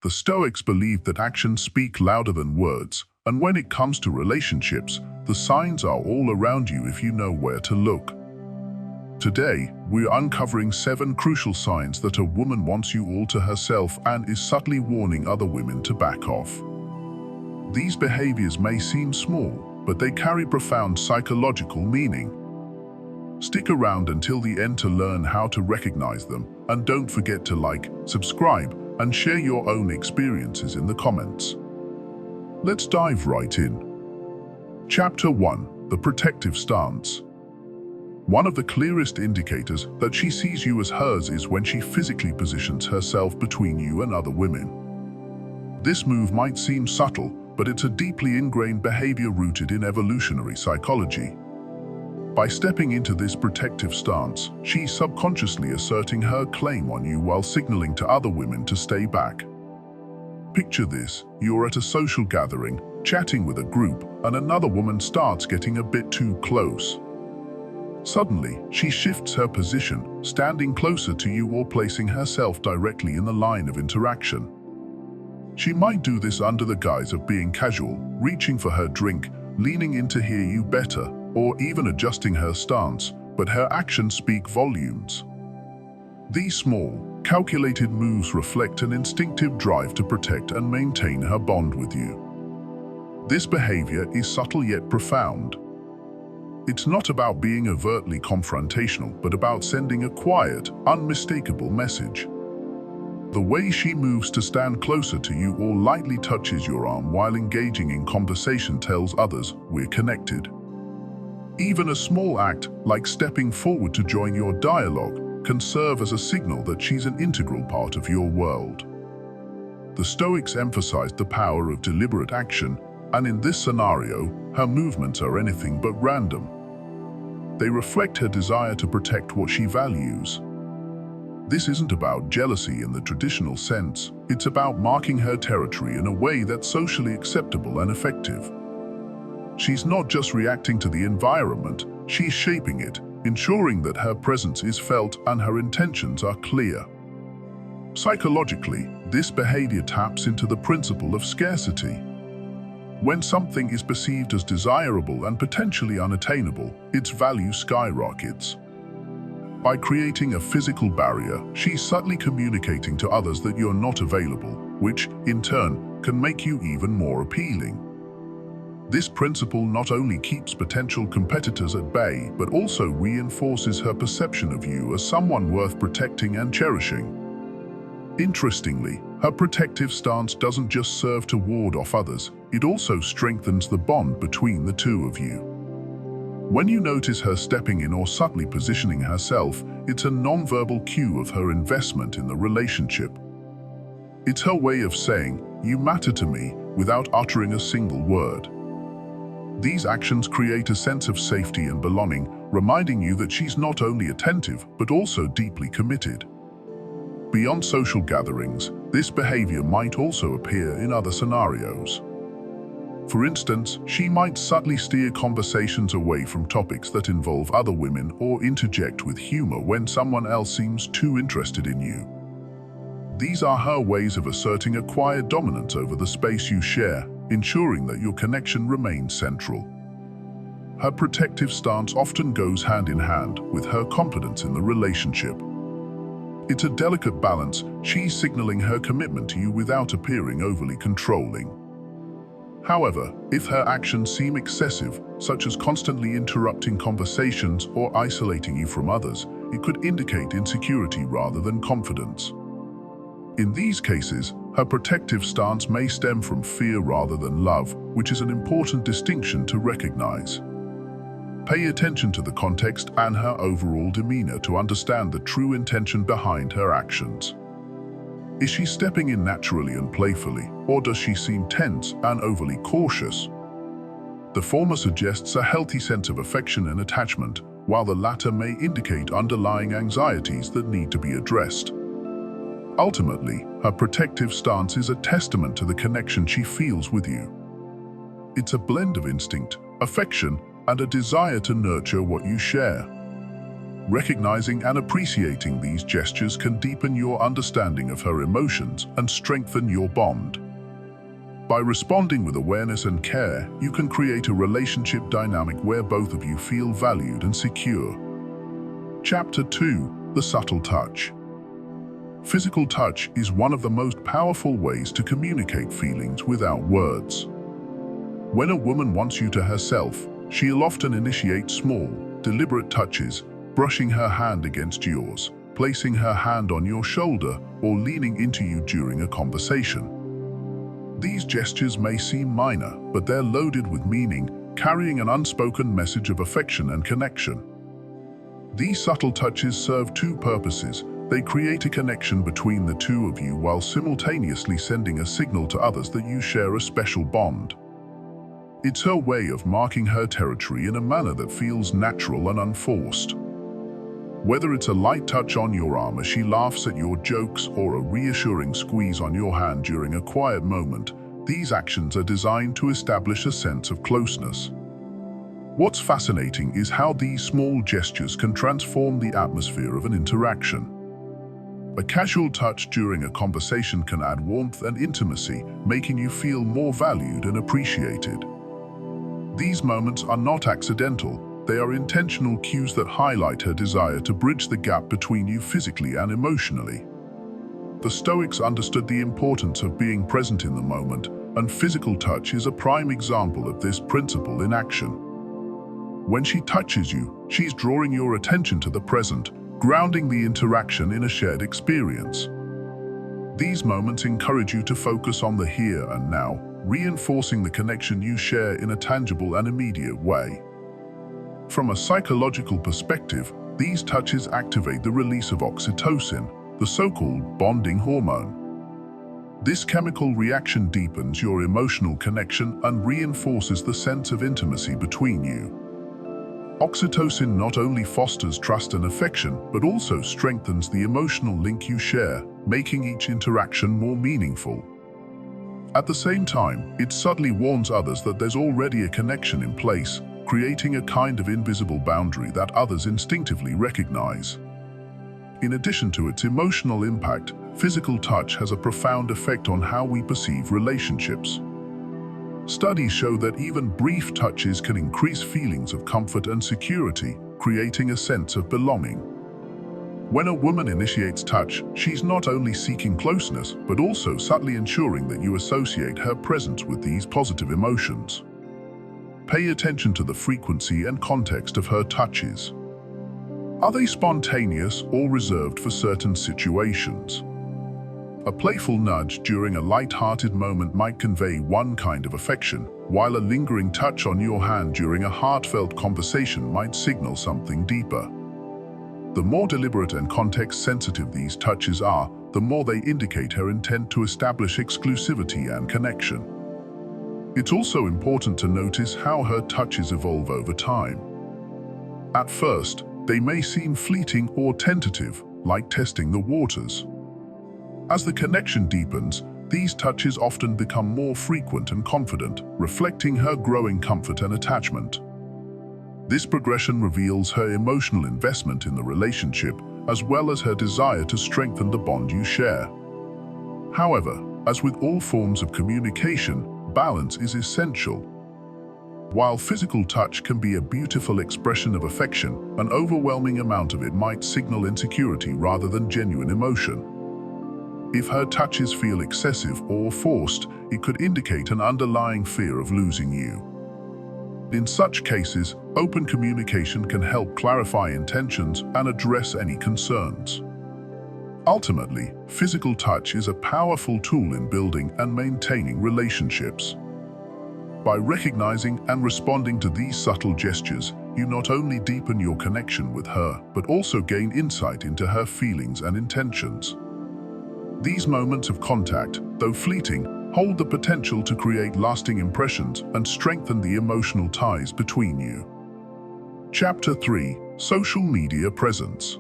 The Stoics believed that actions speak louder than words, and when it comes to relationships, the signs are all around you if you know where to look. Today, we're uncovering 7 crucial signs that a woman wants you all to herself and is subtly warning other women to back off. These behaviors may seem small, but they carry profound psychological meaning. Stick around until the end to learn how to recognize them, and don't forget to like, subscribe, and share your own experiences in the comments. Let's dive right in. Chapter 1: The Protective Stance. One of the clearest indicators that she sees you as hers is when she physically positions herself between you and other women. This move might seem subtle, but it's a deeply ingrained behavior rooted in evolutionary psychology. By stepping into this protective stance, she's subconsciously asserting her claim on you while signaling to other women to stay back. Picture this: you're at a social gathering, chatting with a group, and another woman starts getting a bit too close. Suddenly, she shifts her position, standing closer to you or placing herself directly in the line of interaction. She might do this under the guise of being casual, reaching for her drink, leaning in to hear you better, or even adjusting her stance, but her actions speak volumes. These small, calculated moves reflect an instinctive drive to protect and maintain her bond with you. This behavior is subtle yet profound. It's not about being overtly confrontational, but about sending a quiet, unmistakable message. The way she moves to stand closer to you or lightly touches your arm while engaging in conversation tells others we're connected. Even a small act, like stepping forward to join your dialogue, can serve as a signal that she's an integral part of your world. The Stoics emphasized the power of deliberate action, and in this scenario, her movements are anything but random. They reflect her desire to protect what she values. This isn't about jealousy in the traditional sense, it's about marking her territory in a way that's socially acceptable and effective. She's not just reacting to the environment, she's shaping it, ensuring that her presence is felt and her intentions are clear. Psychologically, this behavior taps into the principle of scarcity. When something is perceived as desirable and potentially unattainable, its value skyrockets. By creating a physical barrier, she's subtly communicating to others that you're not available, which, in turn, can make you even more appealing. This principle not only keeps potential competitors at bay, but also reinforces her perception of you as someone worth protecting and cherishing. Interestingly, her protective stance doesn't just serve to ward off others, it also strengthens the bond between the two of you. When you notice her stepping in or subtly positioning herself, it's a nonverbal cue of her investment in the relationship. It's her way of saying, "You matter to me," without uttering a single word. These actions create a sense of safety and belonging, reminding you that she's not only attentive, but also deeply committed. Beyond social gatherings, this behavior might also appear in other scenarios. For instance, she might subtly steer conversations away from topics that involve other women or interject with humor when someone else seems too interested in you. These are her ways of asserting a quiet dominance over the space you share, ensuring that your connection remains central. Her protective stance often goes hand in hand with her confidence in the relationship. It's a delicate balance, she's signaling her commitment to you without appearing overly controlling. However, if her actions seem excessive, such as constantly interrupting conversations or isolating you from others, it could indicate insecurity rather than confidence. In these cases, her protective stance may stem from fear rather than love, which is an important distinction to recognize. Pay attention to the context and her overall demeanor to understand the true intention behind her actions. Is she stepping in naturally and playfully, or does she seem tense and overly cautious? The former suggests a healthy sense of affection and attachment, while the latter may indicate underlying anxieties that need to be addressed. Ultimately, her protective stance is a testament to the connection she feels with you. It's a blend of instinct, affection, and a desire to nurture what you share. Recognizing and appreciating these gestures can deepen your understanding of her emotions and strengthen your bond. By responding with awareness and care, you can create a relationship dynamic where both of you feel valued and secure. Chapter 2: The Subtle Touch. Physical touch is one of the most powerful ways to communicate feelings without words. When a woman wants you to herself, she'll often initiate small, deliberate touches, brushing her hand against yours, placing her hand on your shoulder, or leaning into you during a conversation. These gestures may seem minor, but they're loaded with meaning, carrying an unspoken message of affection and connection. These subtle touches serve two purposes. They create a connection between the two of you while simultaneously sending a signal to others that you share a special bond. It's her way of marking her territory in a manner that feels natural and unforced. Whether it's a light touch on your arm as she laughs at your jokes or a reassuring squeeze on your hand during a quiet moment, these actions are designed to establish a sense of closeness. What's fascinating is how these small gestures can transform the atmosphere of an interaction. A casual touch during a conversation can add warmth and intimacy, making you feel more valued and appreciated. These moments are not accidental. They are intentional cues that highlight her desire to bridge the gap between you physically and emotionally. The Stoics understood the importance of being present in the moment, and physical touch is a prime example of this principle in action. When she touches you, she's drawing your attention to the present, grounding the interaction in a shared experience. These moments encourage you to focus on the here and now, reinforcing the connection you share in a tangible and immediate way. From a psychological perspective, these touches activate the release of oxytocin, the so-called bonding hormone. This chemical reaction deepens your emotional connection and reinforces the sense of intimacy between you. Oxytocin not only fosters trust and affection, but also strengthens the emotional link you share, making each interaction more meaningful. At the same time, it subtly warns others that there's already a connection in place, creating a kind of invisible boundary that others instinctively recognize. In addition to its emotional impact, physical touch has a profound effect on how we perceive relationships. Studies show that even brief touches can increase feelings of comfort and security, creating a sense of belonging. When a woman initiates touch, she's not only seeking closeness, but also subtly ensuring that you associate her presence with these positive emotions. Pay attention to the frequency and context of her touches. Are they spontaneous or reserved for certain situations? A playful nudge during a light-hearted moment might convey one kind of affection, while a lingering touch on your hand during a heartfelt conversation might signal something deeper. The more deliberate and context-sensitive these touches are, the more they indicate her intent to establish exclusivity and connection. It's also important to notice how her touches evolve over time. At first, they may seem fleeting or tentative, like testing the waters. As the connection deepens, these touches often become more frequent and confident, reflecting her growing comfort and attachment. This progression reveals her emotional investment in the relationship, as well as her desire to strengthen the bond you share. However, as with all forms of communication, balance is essential. While physical touch can be a beautiful expression of affection, an overwhelming amount of it might signal insecurity rather than genuine emotion. If her touches feel excessive or forced, it could indicate an underlying fear of losing you. In such cases, open communication can help clarify intentions and address any concerns. Ultimately, physical touch is a powerful tool in building and maintaining relationships. By recognizing and responding to these subtle gestures, you not only deepen your connection with her, but also gain insight into her feelings and intentions. These moments of contact, though fleeting, hold the potential to create lasting impressions and strengthen the emotional ties between you. Chapter 3: Social Media Presence.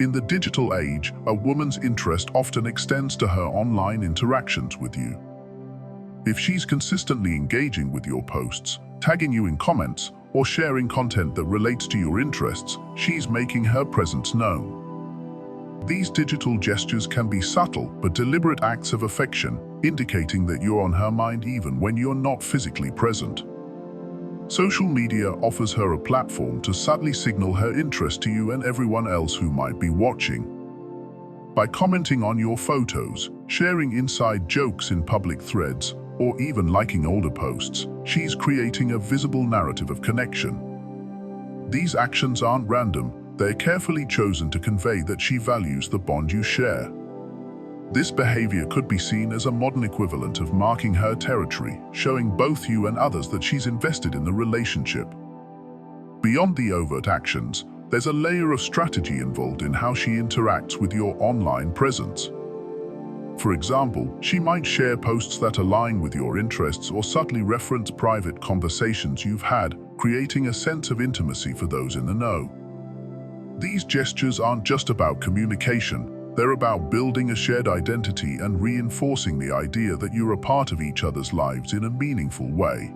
In the digital age, a woman's interest often extends to her online interactions with you. If she's consistently engaging with your posts, tagging you in comments, or sharing content that relates to your interests, she's making her presence known. These digital gestures can be subtle but deliberate acts of affection, indicating that you're on her mind even when you're not physically present. Social media offers her a platform to subtly signal her interest to you and everyone else who might be watching. By commenting on your photos, sharing inside jokes in public threads, or even liking older posts, she's creating a visible narrative of connection. These actions aren't random, they're carefully chosen to convey that she values the bond you share. This behavior could be seen as a modern equivalent of marking her territory, showing both you and others that she's invested in the relationship. Beyond the overt actions, there's a layer of strategy involved in how she interacts with your online presence. For example, she might share posts that align with your interests or subtly reference private conversations you've had, creating a sense of intimacy for those in the know. These gestures aren't just about communication, they're about building a shared identity and reinforcing the idea that you're a part of each other's lives in a meaningful way.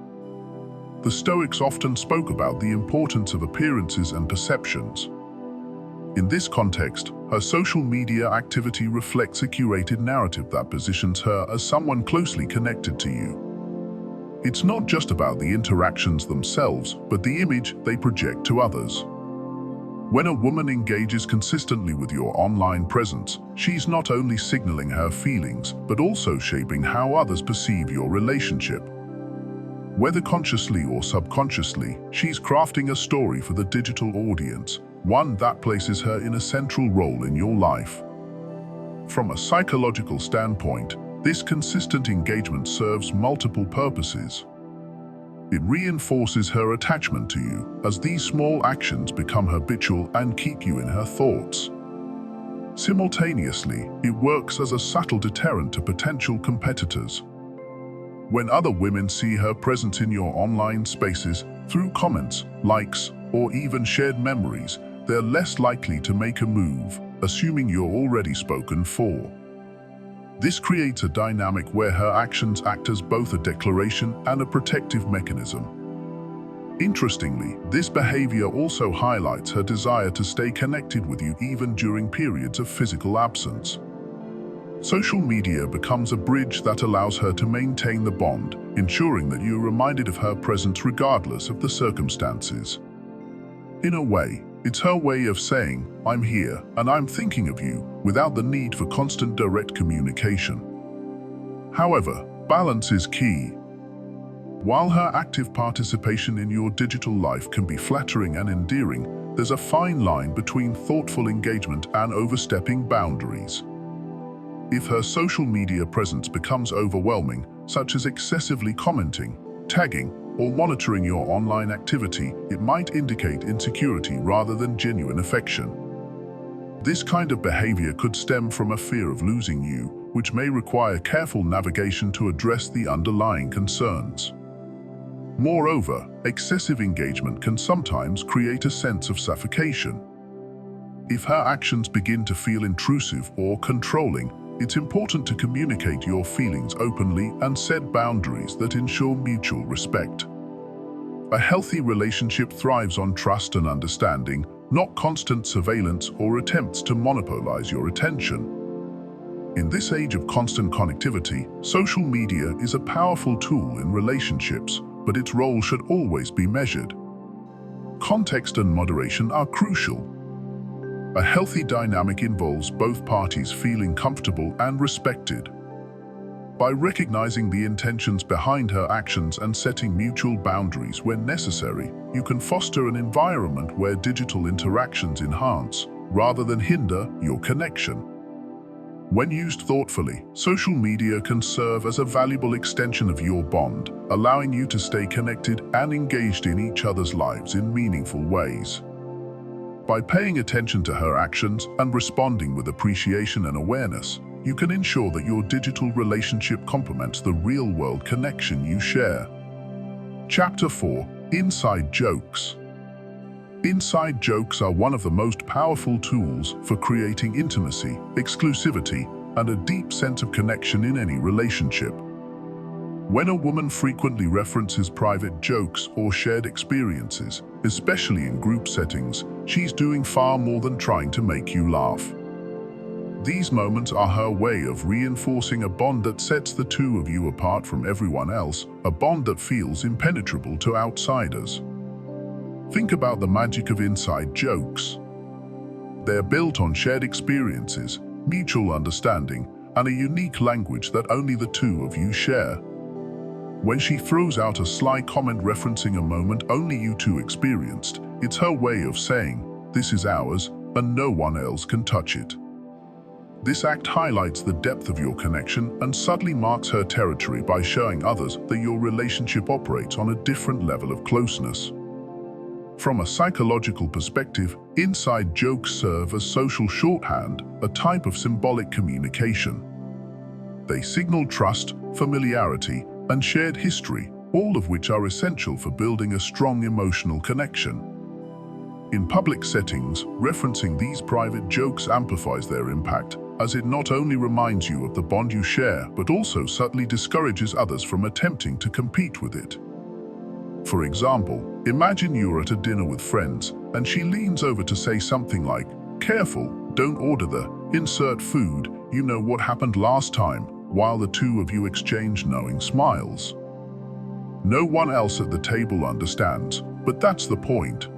The Stoics often spoke about the importance of appearances and perceptions. In this context, her social media activity reflects a curated narrative that positions her as someone closely connected to you. It's not just about the interactions themselves, but the image they project to others. When a woman engages consistently with your online presence, she's not only signaling her feelings, but also shaping how others perceive your relationship. Whether consciously or subconsciously, she's crafting a story for the digital audience, one that places her in a central role in your life. From a psychological standpoint, this consistent engagement serves multiple purposes. It reinforces her attachment to you, as these small actions become habitual and keep you in her thoughts. Simultaneously, it works as a subtle deterrent to potential competitors. When other women see her presence in your online spaces, through comments, likes, or even shared memories, they're less likely to make a move, assuming you're already spoken for. This creates a dynamic where her actions act as both a declaration and a protective mechanism. Interestingly, this behavior also highlights her desire to stay connected with you even during periods of physical absence. Social media becomes a bridge that allows her to maintain the bond, ensuring that you're reminded of her presence regardless of the circumstances. In a way, it's her way of saying, "I'm here and I'm thinking of you," without the need for constant direct communication. However, balance is key. While her active participation in your digital life can be flattering and endearing, there's a fine line between thoughtful engagement and overstepping boundaries. If her social media presence becomes overwhelming, such as excessively commenting, tagging, or monitoring your online activity, it might indicate insecurity rather than genuine affection. This kind of behavior could stem from a fear of losing you, which may require careful navigation to address the underlying concerns. Moreover, excessive engagement can sometimes create a sense of suffocation. If her actions begin to feel intrusive or controlling, it's important to communicate your feelings openly and set boundaries that ensure mutual respect. A healthy relationship thrives on trust and understanding, not constant surveillance or attempts to monopolize your attention. In this age of constant connectivity, social media is a powerful tool in relationships, but its role should always be measured. Context and moderation are crucial. A healthy dynamic involves both parties feeling comfortable and respected. By recognizing the intentions behind her actions and setting mutual boundaries when necessary, you can foster an environment where digital interactions enhance, rather than hinder, your connection. When used thoughtfully, social media can serve as a valuable extension of your bond, allowing you to stay connected and engaged in each other's lives in meaningful ways. By paying attention to her actions and responding with appreciation and awareness, you can ensure that your digital relationship complements the real-world connection you share. Chapter 4: Inside Jokes. Inside jokes are one of the most powerful tools for creating intimacy, exclusivity, and a deep sense of connection in any relationship. When a woman frequently references private jokes or shared experiences, especially in group settings, she's doing far more than trying to make you laugh. These moments are her way of reinforcing a bond that sets the two of you apart from everyone else, a bond that feels impenetrable to outsiders. Think about the magic of inside jokes. They're built on shared experiences, mutual understanding, and a unique language that only the two of you share. When she throws out a sly comment referencing a moment only you two experienced, it's her way of saying, "This is ours, and no one else can touch it." This act highlights the depth of your connection and subtly marks her territory by showing others that your relationship operates on a different level of closeness. From a psychological perspective, inside jokes serve as social shorthand, a type of symbolic communication. They signal trust, familiarity, and shared history, all of which are essential for building a strong emotional connection. In public settings, referencing these private jokes amplifies their impact, as it not only reminds you of the bond you share, but also subtly discourages others from attempting to compete with it. For example, imagine you're at a dinner with friends, and she leans over to say something like, "Careful, don't order the insert food, you know what happened last time," while the two of you exchange knowing smiles. No one else at the table understands, but that's the point.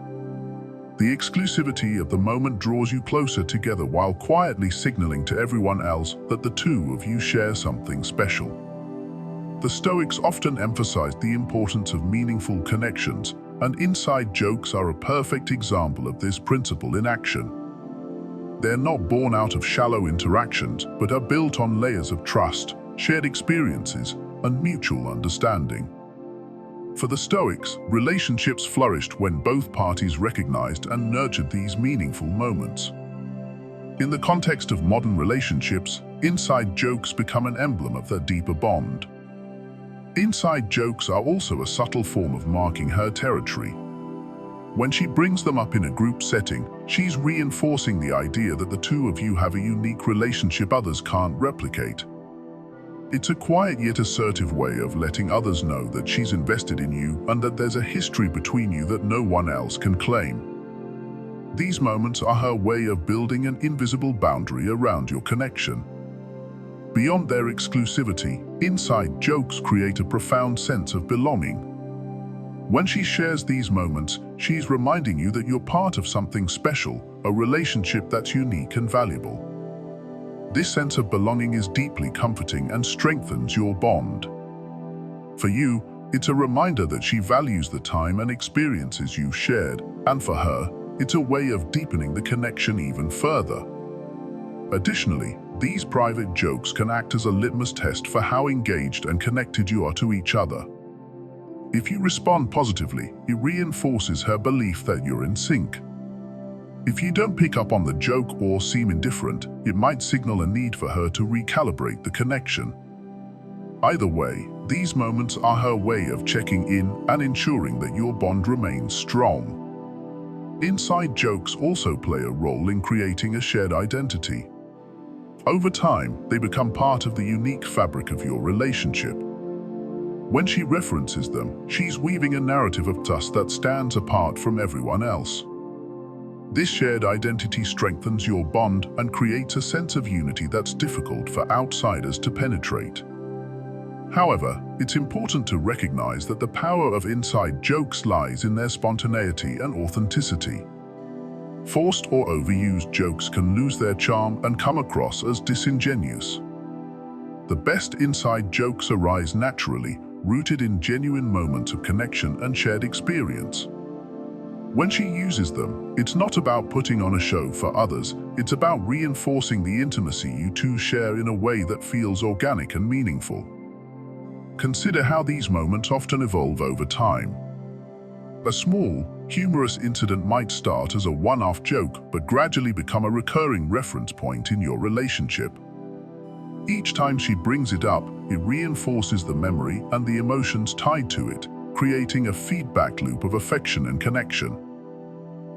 The exclusivity of the moment draws you closer together while quietly signaling to everyone else that the two of you share something special. The Stoics often emphasized the importance of meaningful connections, and inside jokes are a perfect example of this principle in action. They're not born out of shallow interactions, but are built on layers of trust, shared experiences, and mutual understanding. For the Stoics, relationships flourished when both parties recognized and nurtured these meaningful moments. In the context of modern relationships, inside jokes become an emblem of their deeper bond. Inside jokes are also a subtle form of marking her territory. When she brings them up in a group setting, she's reinforcing the idea that the two of you have a unique relationship others can't replicate. It's a quiet yet assertive way of letting others know that she's invested in you and that there's a history between you that no one else can claim. These moments are her way of building an invisible boundary around your connection. Beyond their exclusivity, inside jokes create a profound sense of belonging. When she shares these moments, she's reminding you that you're part of something special, a relationship that's unique and valuable. This sense of belonging is deeply comforting and strengthens your bond. For you, it's a reminder that she values the time and experiences you shared, and for her, it's a way of deepening the connection even further. Additionally, these private jokes can act as a litmus test for how engaged and connected you are to each other. If you respond positively, it reinforces her belief that you're in sync. If you don't pick up on the joke or seem indifferent, it might signal a need for her to recalibrate the connection. Either way, these moments are her way of checking in and ensuring that your bond remains strong. Inside jokes also play a role in creating a shared identity. Over time, they become part of the unique fabric of your relationship. When she references them, she's weaving a narrative of trust that stands apart from everyone else. This shared identity strengthens your bond and creates a sense of unity that's difficult for outsiders to penetrate. However, it's important to recognize that the power of inside jokes lies in their spontaneity and authenticity. Forced or overused jokes can lose their charm and come across as disingenuous. The best inside jokes arise naturally, rooted in genuine moments of connection and shared experience. When she uses them, it's not about putting on a show for others, it's about reinforcing the intimacy you two share in a way that feels organic and meaningful. Consider how these moments often evolve over time. A small, humorous incident might start as a one-off joke, but gradually become a recurring reference point in your relationship. Each time she brings it up, it reinforces the memory and the emotions tied to it, creating a feedback loop of affection and connection.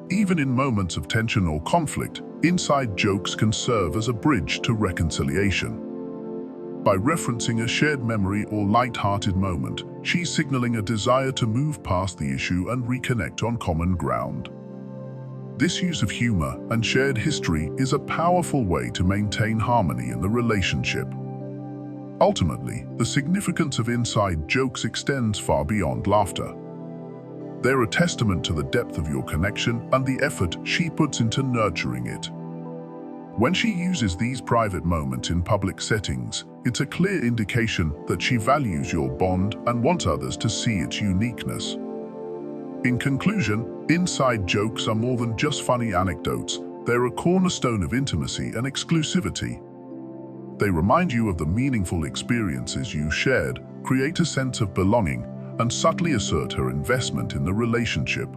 Even in moments of tension or conflict, inside jokes can serve as a bridge to reconciliation. By referencing a shared memory or light-hearted moment, she's signaling a desire to move past the issue and reconnect on common ground. This use of humor and shared history is a powerful way to maintain harmony in the relationship. Ultimately, the significance of inside jokes extends far beyond laughter. They're a testament to the depth of your connection and the effort she puts into nurturing it. When she uses these private moments in public settings, it's a clear indication that she values your bond and wants others to see its uniqueness. In conclusion, inside jokes are more than just funny anecdotes. They're a cornerstone of intimacy and exclusivity. They remind you of the meaningful experiences you shared, create a sense of belonging, and subtly assert her investment in the relationship.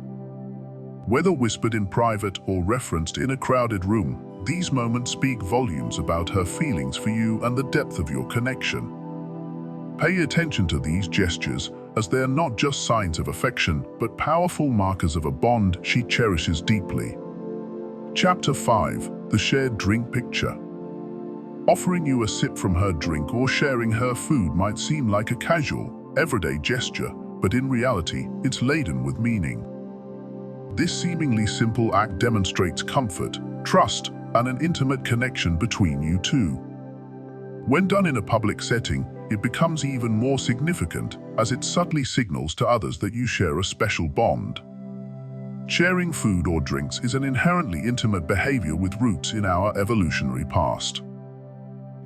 Whether whispered in private or referenced in a crowded room, these moments speak volumes about her feelings for you and the depth of your connection. Pay attention to these gestures, as they are not just signs of affection, but powerful markers of a bond she cherishes deeply. Chapter 5. The Shared Drink Picture. Offering you a sip from her drink or sharing her food might seem like a casual, everyday gesture, but in reality, it's laden with meaning. This seemingly simple act demonstrates comfort, trust, and an intimate connection between you two. When done in a public setting, it becomes even more significant as it subtly signals to others that you share a special bond. Sharing food or drinks is an inherently intimate behavior with roots in our evolutionary past.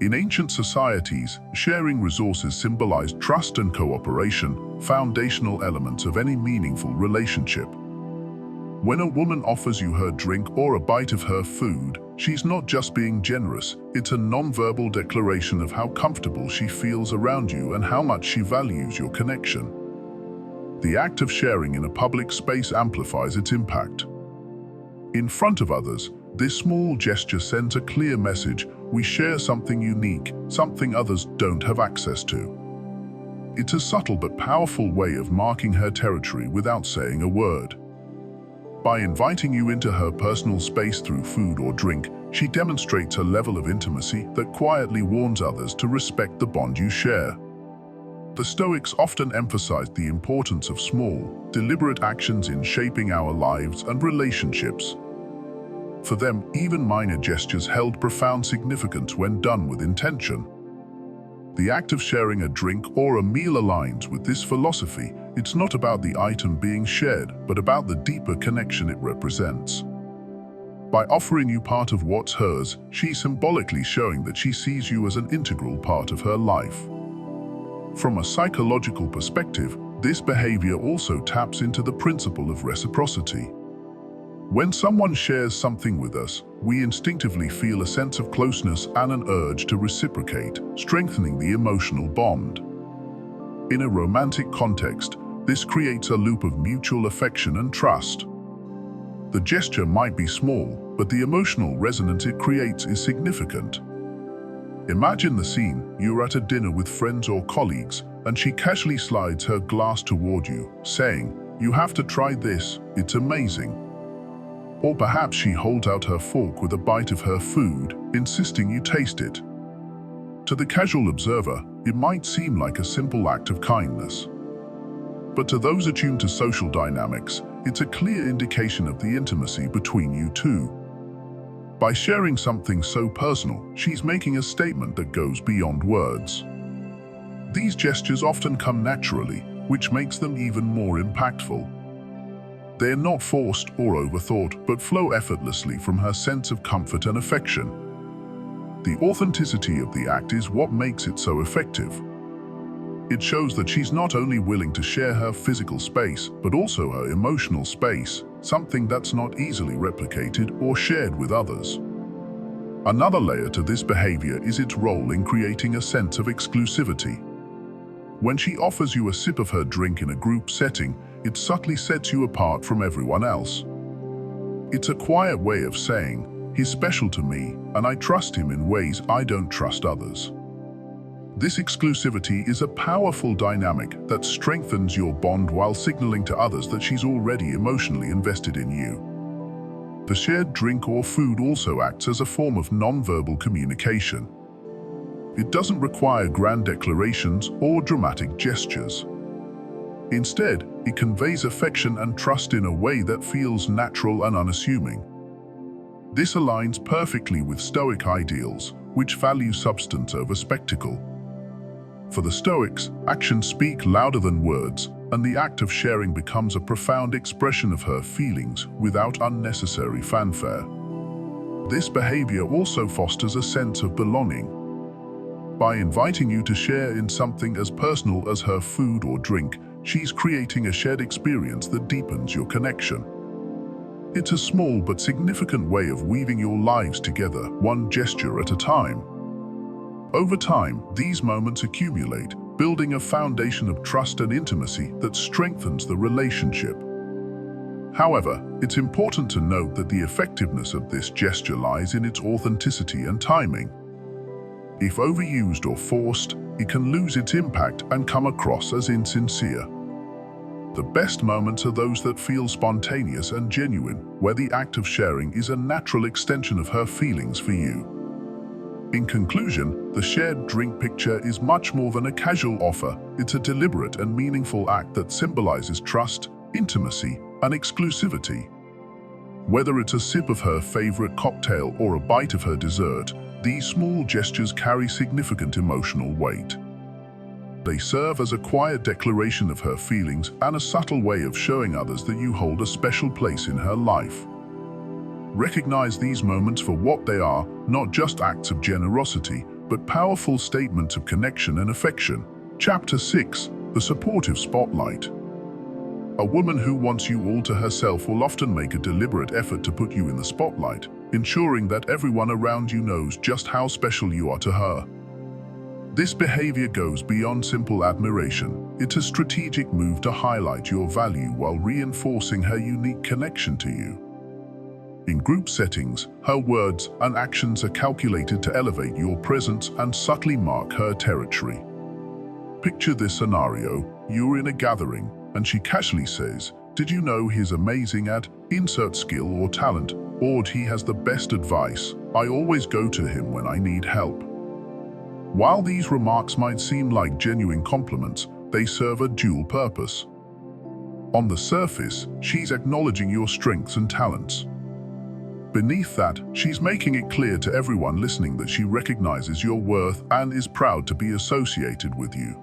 In ancient societies, sharing resources symbolized trust and cooperation, foundational elements of any meaningful relationship. When a woman offers you her drink or a bite of her food, she's not just being generous, it's a non-verbal declaration of how comfortable she feels around you and how much she values your connection. The act of sharing in a public space amplifies its impact. In front of others, this small gesture sends a clear message: we share something unique, something others don't have access to. It's a subtle but powerful way of marking her territory without saying a word. By inviting you into her personal space through food or drink, she demonstrates a level of intimacy that quietly warns others to respect the bond you share. The Stoics often emphasized the importance of small, deliberate actions in shaping our lives and relationships. For them, even minor gestures held profound significance when done with intention. The act of sharing a drink or a meal aligns with this philosophy. It's not about the item being shared, but about the deeper connection it represents. By offering you part of what's hers, she's symbolically showing that she sees you as an integral part of her life. From a psychological perspective, this behavior also taps into the principle of reciprocity. When someone shares something with us, we instinctively feel a sense of closeness and an urge to reciprocate, strengthening the emotional bond. In a romantic context, this creates a loop of mutual affection and trust. The gesture might be small, but the emotional resonance it creates is significant. Imagine the scene: you're at a dinner with friends or colleagues, and she casually slides her glass toward you, saying, "You have to try this, it's amazing." Or perhaps she holds out her fork with a bite of her food, insisting you taste it. To the casual observer, it might seem like a simple act of kindness. But to those attuned to social dynamics, it's a clear indication of the intimacy between you two. By sharing something so personal, she's making a statement that goes beyond words. These gestures often come naturally, which makes them even more impactful. They're not forced or overthought, but flow effortlessly from her sense of comfort and affection. The authenticity of the act is what makes it so effective. It shows that she's not only willing to share her physical space, but also her emotional space, something that's not easily replicated or shared with others. Another layer to this behavior is its role in creating a sense of exclusivity. When she offers you a sip of her drink in a group setting, it subtly sets you apart from everyone else. It's a quiet way of saying, "He's special to me, and I trust him in ways I don't trust others." This exclusivity is a powerful dynamic that strengthens your bond while signaling to others that she's already emotionally invested in you. The shared drink or food also acts as a form of non-verbal communication. It doesn't require grand declarations or dramatic gestures. Instead, it conveys affection and trust in a way that feels natural and unassuming. This aligns perfectly with Stoic ideals, which value substance over spectacle. For the Stoics, actions speak louder than words, and the act of sharing becomes a profound expression of her feelings without unnecessary fanfare. This behavior also fosters a sense of belonging. By inviting you to share in something as personal as her food or drink, she's creating a shared experience that deepens your connection. It's a small but significant way of weaving your lives together, one gesture at a time. Over time, these moments accumulate, building a foundation of trust and intimacy that strengthens the relationship. However, it's important to note that the effectiveness of this gesture lies in its authenticity and timing. If overused or forced, it can lose its impact and come across as insincere. The best moments are those that feel spontaneous and genuine, where the act of sharing is a natural extension of her feelings for you. In conclusion, the shared drink picture is much more than a casual offer. It's a deliberate and meaningful act that symbolizes trust, intimacy, and exclusivity. Whether it's a sip of her favorite cocktail or a bite of her dessert, these small gestures carry significant emotional weight. They serve as a quiet declaration of her feelings and a subtle way of showing others that you hold a special place in her life. Recognize these moments for what they are, not just acts of generosity, but powerful statements of connection and affection. Chapter 6: The Supportive Spotlight. A woman who wants you all to herself will often make a deliberate effort to put you in the spotlight, ensuring that everyone around you knows just how special you are to her. This behavior goes beyond simple admiration. It's a strategic move to highlight your value while reinforcing her unique connection to you. In group settings, her words and actions are calculated to elevate your presence and subtly mark her territory. Picture this scenario: you're in a gathering, and she casually says, "Did you know he's amazing at insert skill or talent?" Or "He has the best advice. I always go to him when I need help." While these remarks might seem like genuine compliments, they serve a dual purpose. On the surface, she's acknowledging your strengths and talents. Beneath that, she's making it clear to everyone listening that she recognizes your worth and is proud to be associated with you.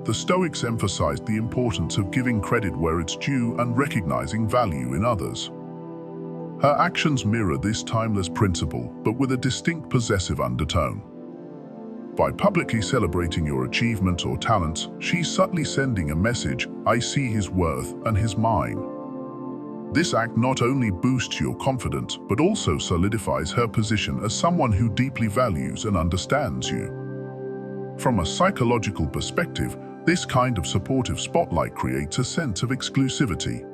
The Stoics emphasized the importance of giving credit where it's due and recognizing value in others. Her actions mirror this timeless principle, but with a distinct possessive undertone. By publicly celebrating your achievements or talents, she's subtly sending a message: "I see his worth and his mine." This act not only boosts your confidence, but also solidifies her position as someone who deeply values and understands you. From a psychological perspective, this kind of supportive spotlight creates a sense of exclusivity.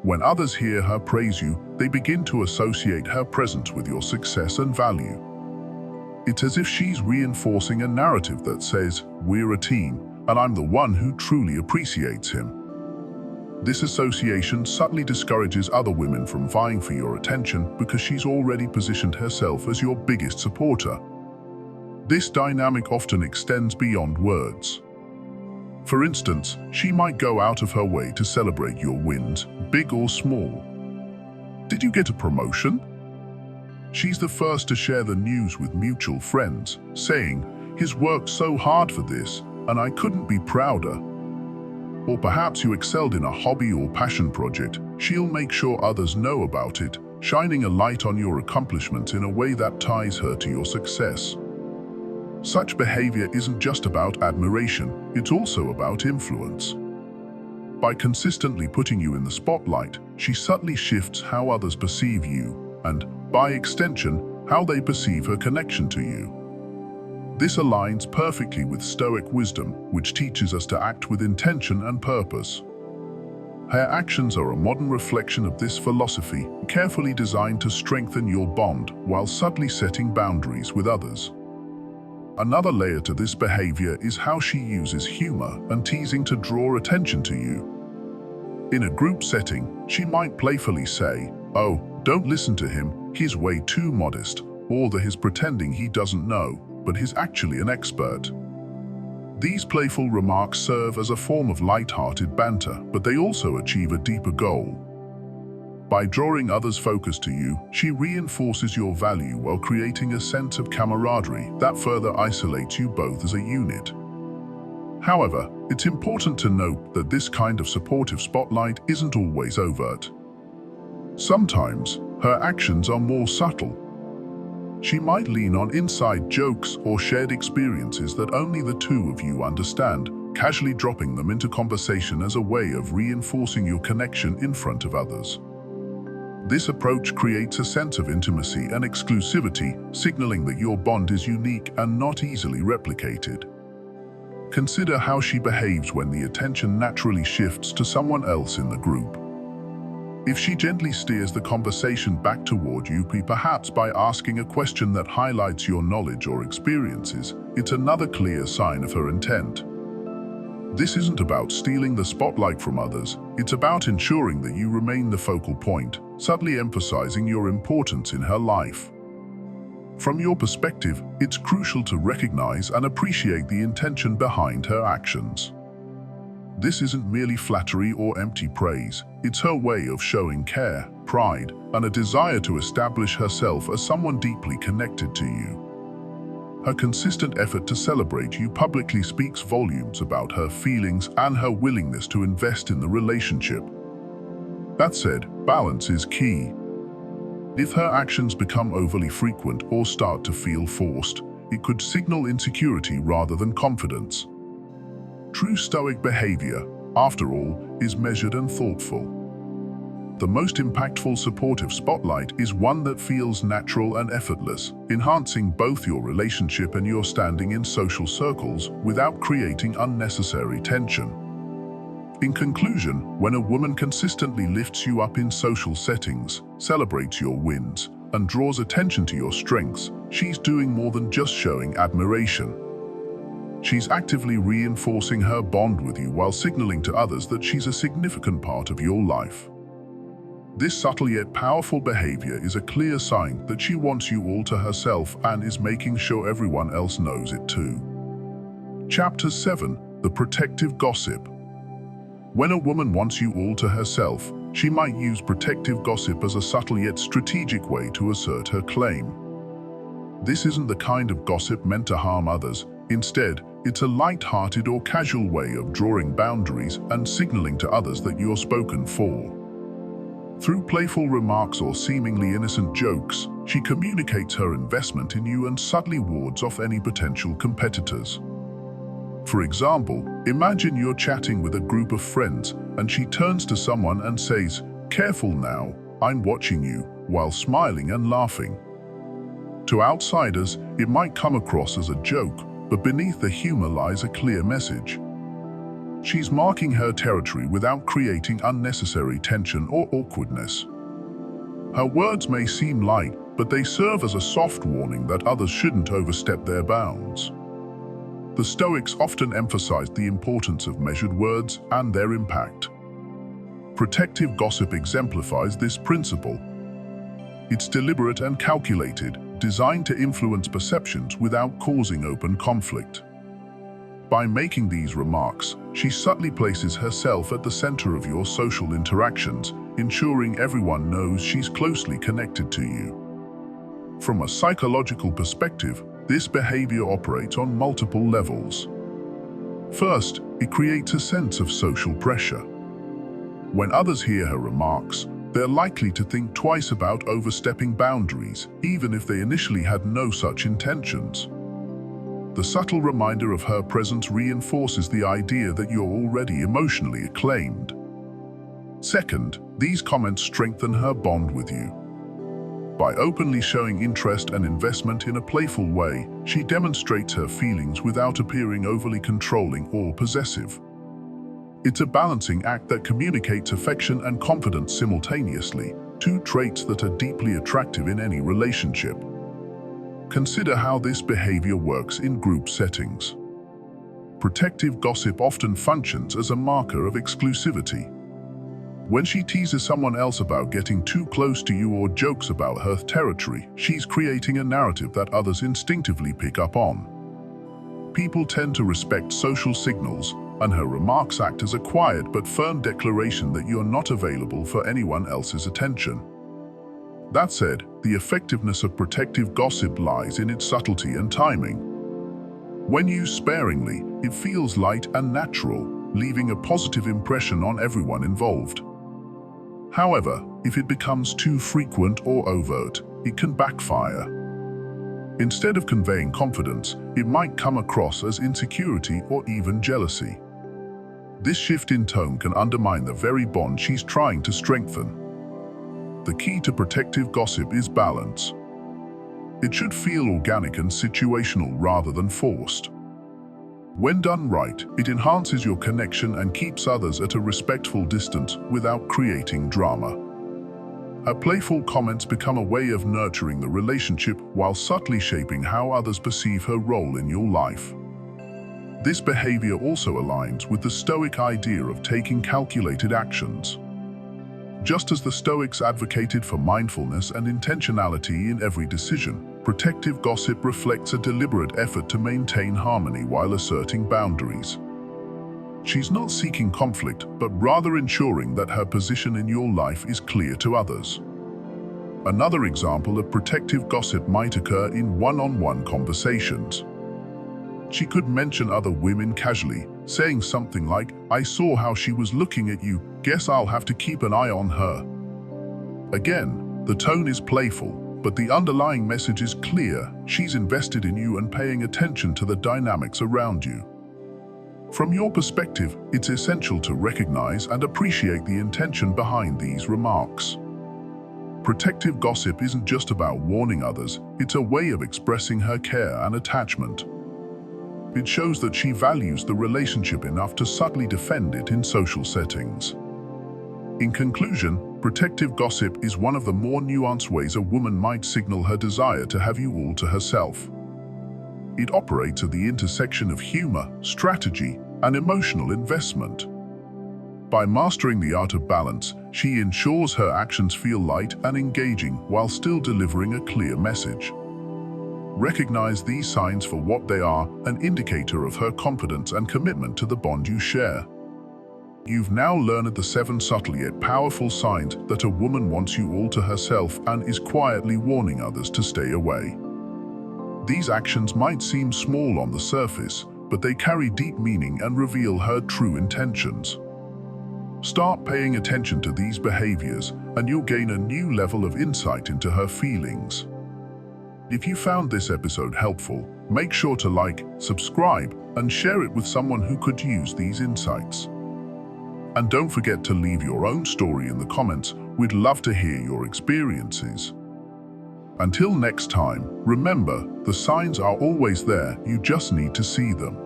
When others hear her praise you, they begin to associate her presence with your success and value. It's as if she's reinforcing a narrative that says, "We're a team, and I'm the one who truly appreciates him." This association subtly discourages other women from vying for your attention because she's already positioned herself as your biggest supporter. This dynamic often extends beyond words. For instance, she might go out of her way to celebrate your wins, big or small. Did you get a promotion? She's the first to share the news with mutual friends, saying, "He's worked so hard for this, and I couldn't be prouder." Or perhaps you excelled in a hobby or passion project. She'll make sure others know about it, shining a light on your accomplishments in a way that ties her to your success. Such behavior isn't just about admiration, it's also about influence. By consistently putting you in the spotlight, she subtly shifts how others perceive you, and, by extension, how they perceive her connection to you. This aligns perfectly with Stoic wisdom, which teaches us to act with intention and purpose. Her actions are a modern reflection of this philosophy, carefully designed to strengthen your bond while subtly setting boundaries with others. Another layer to this behavior is how she uses humor and teasing to draw attention to you. In a group setting, she might playfully say, "Oh, don't listen to him, he's way too modest," or that he's pretending he doesn't know. but he's actually an expert. These playful remarks serve as a form of light-hearted banter, but they also achieve a deeper goal. By drawing others' focus to you, she reinforces your value while creating a sense of camaraderie that further isolates you both as a unit. However, it's important to note that this kind of supportive spotlight isn't always overt. Sometimes, her actions are more subtle. She might lean on inside jokes or shared experiences that only the two of you understand, casually dropping them into conversation as a way of reinforcing your connection in front of others. This approach creates a sense of intimacy and exclusivity, signaling that your bond is unique and not easily replicated. Consider how she behaves when the attention naturally shifts to someone else in the group. If she gently steers the conversation back toward you, perhaps by asking a question that highlights your knowledge or experiences, it's another clear sign of her intent. This isn't about stealing the spotlight from others, it's about ensuring that you remain the focal point, subtly emphasizing your importance in her life. From your perspective, it's crucial to recognize and appreciate the intention behind her actions. This isn't merely flattery or empty praise, it's her way of showing care, pride, and a desire to establish herself as someone deeply connected to you. Her consistent effort to celebrate you publicly speaks volumes about her feelings and her willingness to invest in the relationship. That said, balance is key. If her actions become overly frequent or start to feel forced, it could signal insecurity rather than confidence. True Stoic behavior, after all, is measured and thoughtful. The most impactful supportive spotlight is one that feels natural and effortless, enhancing both your relationship and your standing in social circles without creating unnecessary tension. In conclusion, when a woman consistently lifts you up in social settings, celebrates your wins, and draws attention to your strengths, she's doing more than just showing admiration. She's actively reinforcing her bond with you while signaling to others that she's a significant part of your life. This subtle yet powerful behavior is a clear sign that she wants you all to herself and is making sure everyone else knows it too. Chapter 7: The Protective Gossip. When a woman wants you all to herself, she might use protective gossip as a subtle yet strategic way to assert her claim. This isn't the kind of gossip meant to harm others. Instead, it's a light-hearted or casual way of drawing boundaries and signaling to others that you're spoken for. Through playful remarks or seemingly innocent jokes, she communicates her investment in you and subtly wards off any potential competitors. For example, imagine you're chatting with a group of friends and she turns to someone and says, "Careful now, I'm watching you," while smiling and laughing. To outsiders, it might come across as a joke, but beneath the humor lies a clear message. She's marking her territory without creating unnecessary tension or awkwardness. Her words may seem light, but they serve as a soft warning that others shouldn't overstep their bounds. The Stoics often emphasized the importance of measured words and their impact. Protective gossip exemplifies this principle. It's deliberate and calculated, designed to influence perceptions without causing open conflict. By making these remarks, she subtly places herself at the center of your social interactions, ensuring everyone knows she's closely connected to you. From a psychological perspective, this behavior operates on multiple levels. First, it creates a sense of social pressure. When others hear her remarks, they're likely to think twice about overstepping boundaries, even if they initially had no such intentions. The subtle reminder of her presence reinforces the idea that you're already emotionally acclaimed. Second, these comments strengthen her bond with you. By openly showing interest and investment in a playful way, she demonstrates her feelings without appearing overly controlling or possessive. It's a balancing act that communicates affection and confidence simultaneously, two traits that are deeply attractive in any relationship. Consider how this behavior works in group settings. Protective gossip often functions as a marker of exclusivity. When she teases someone else about getting too close to you or jokes about her territory, she's creating a narrative that others instinctively pick up on. People tend to respect social signals, and her remarks act as a quiet but firm declaration that you're not available for anyone else's attention. That said, the effectiveness of protective gossip lies in its subtlety and timing. When used sparingly, it feels light and natural, leaving a positive impression on everyone involved. However, if it becomes too frequent or overt, it can backfire. Instead of conveying confidence, it might come across as insecurity or even jealousy. This shift in tone can undermine the very bond she's trying to strengthen. The key to protective gossip is balance. It should feel organic and situational rather than forced. When done right, it enhances your connection and keeps others at a respectful distance without creating drama. Her playful comments become a way of nurturing the relationship while subtly shaping how others perceive her role in your life. This behavior also aligns with the Stoic idea of taking calculated actions. Just as the Stoics advocated for mindfulness and intentionality in every decision, protective gossip reflects a deliberate effort to maintain harmony while asserting boundaries. She's not seeking conflict, but rather ensuring that her position in your life is clear to others. Another example of protective gossip might occur in one-on-one conversations. She could mention other women casually, saying something like, "I saw how she was looking at you, guess I'll have to keep an eye on her." Again, the tone is playful, but the underlying message is clear. She's invested in you and paying attention to the dynamics around you. From your perspective, it's essential to recognize and appreciate the intention behind these remarks. Protective gossip isn't just about warning others, it's a way of expressing her care and attachment. It shows that she values the relationship enough to subtly defend it in social settings. In conclusion, protective gossip is one of the more nuanced ways a woman might signal her desire to have you all to herself. It operates at the intersection of humor, strategy, and emotional investment. By mastering the art of balance, she ensures her actions feel light and engaging while still delivering a clear message. Recognize these signs for what they are, an indicator of her confidence and commitment to the bond you share. You've now learned the 7 subtle yet powerful signs that a woman wants you all to herself and is quietly warning others to stay away. These actions might seem small on the surface, but they carry deep meaning and reveal her true intentions. Start paying attention to these behaviors, and you'll gain a new level of insight into her feelings. If you found this episode helpful, make sure to like, subscribe, and share it with someone who could use these insights. And don't forget to leave your own story in the comments. We'd love to hear your experiences. Until next time, remember, the signs are always there, you just need to see them.